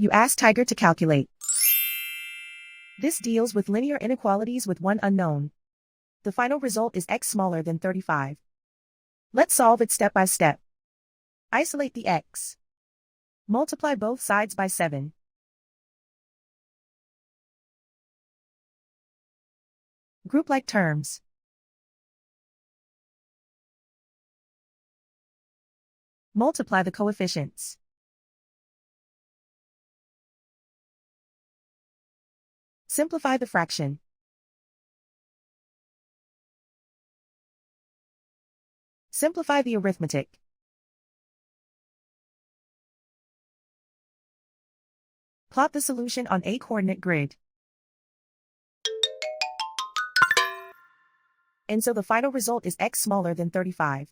You ask Tiger to calculate. This deals with linear inequalities with one unknown. The final result is x smaller than 35. Let's solve it step by step. Isolate the x. Multiply both sides by 7. Group like terms. Multiply the coefficients. Simplify the fraction. Simplify the arithmetic. Plot the solution on a coordinate grid. And so the final result is x smaller than 35.